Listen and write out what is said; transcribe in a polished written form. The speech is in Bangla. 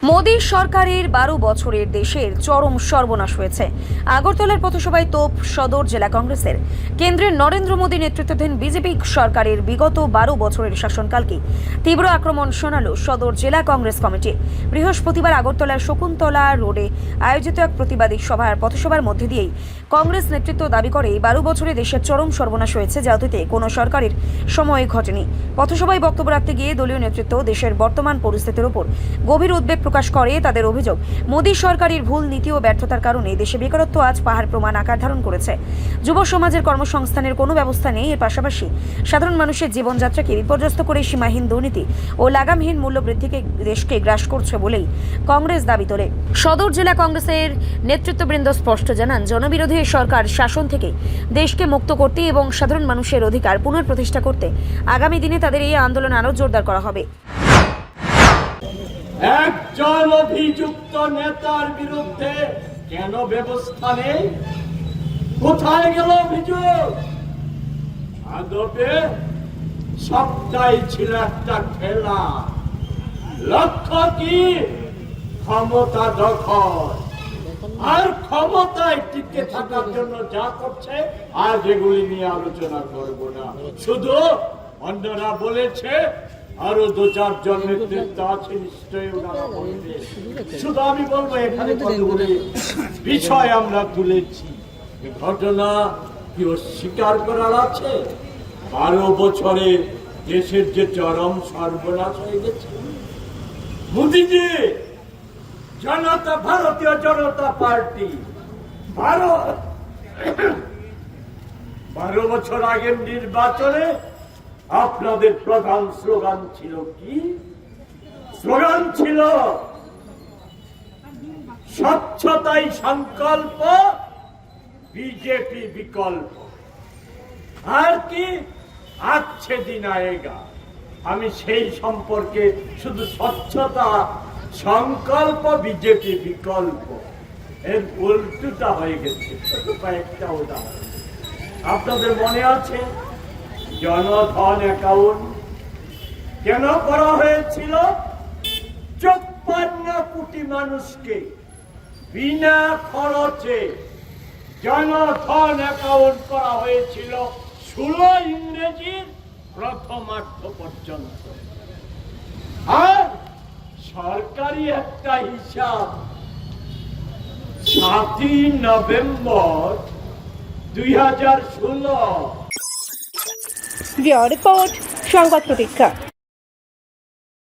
মোদী সরকারের 12 বছরের দেশের চরম সর্বনাশ হয়েছে। আগরতলার পথসভায় তোপ সদর জেলা কংগ্রেসের। কেন্দ্রের নরেন্দ্র মোদী নেতৃত্বাধীন বিজেপি সরকারের বিগত 12 বছরের শাসনকালকে তীব্র আক্রমণ শোনালো সদর জেলা কংগ্রেস কমিটি। বৃহস্পতিবার আগরতলার শকুন্তলা রোডে আয়োজিত এক প্রতিবাদী পথসভার মধ্যে দিয়েই কংগ্রেস নেতৃত্ব দাবি করে 12 বছরে দেশের চরম সর্বনাশ হয়েছে, যা অতীতে কোনো সরকারের সময়ে ঘটেনি। পথসভায় বক্তব্য রাখতে গিয়ে দলীয় নেতৃত্ব দেশের বর্তমান পরিস্থিতির উপর গভীর উদ্বেগ প্রকাশ করে। তাদের অভিযোগ, মোদী সরকারের ভুল নীতি ও ব্যর্থতার কারণে দেশে বেকারত্ব আজ পাহাড় প্রমাণ আকার ধারণ করেছে। যুব সমাজের কর্মসংস্থানের কোনো ব্যবস্থা নেই। এর পাশাপাশি সাধারণ মানুষের জীবনযাত্রাকে বিপর্যস্ত করে সীমাহীন দুর্নীতি ও লাগামহীন মূল্যবৃদ্ধিকে দেশকে গ্রাস করছে বলেই কংগ্রেস দাবি তোলে। সদর জেলা কংগ্রেসের নেতৃত্ববৃন্দ স্পষ্ট জানান, জনবিরোধী সরকার শাসন থেকে দেশকে মুক্ত করতে এবং সাধারণ মানুষের অধিকার পুনঃপ্রতিষ্ঠা করতে আগামী দিনে তাদের এই আন্দোলন আরও জোরদার করা হবে। একজন অভিযুক্ত নেতার বিরুদ্ধে কেন ব্যবস্থা নেই? কোথায় গেল অভিযোগ? আদপে সবটাই ছিল একটা খেলা। লক্ষ্য কি? ক্ষমতা দখল। আর ক্ষমতায় টিকে থাকার জন্য যা করছে, আজ এগুলি নিয়ে আলোচনা করব না। শুধু অন্যরা বলেছে, আরো 2-4 জন নেতৃত্ব আছে, নিশ্চয়ই ওনারা বলবে। শুধু আমি বলবো, এখানে কতগুলি বিষয় আমরা তুলেছি। ঘটনা কি অস্বীকার করার আছে? 12 বছরে দেশের যে চরম সর্বনাশ হয়ে গেছে। মোদীজি, ভারতীয় জনতা পার্টি 12 বছর আগের নির্বাচনে আপনাদের প্রধান স্লোগান ছিল কি? স্লোগান ছিল স্বচ্ছতাই সংকল্প, বিজেপি বিকল্প। আর কি? আচ্ছে দিন আয়েগা। আমি সেই সম্পর্কে শুধু স্বচ্ছতা সংকল্প, বিজেপি বিকল্প, এর উল্টোটা হয়ে গেছে। কয়েকটা উদাহরণ আপনাদের মনে আছে? জনধন অ্যাকাউন্ট কেন করা হয়েছিল? 54 কোটি মানুষকে বিনা খরচে জনধন অ্যাকাউন্ট করা হয়েছিল 16 ইংরেজির প্রথমার্ধ পর্যন্ত। আর সরকারি একটা হিসাব 7 নভেম্বর 2016। রিপোর্ট সংবাদ প্রতীক্ষা।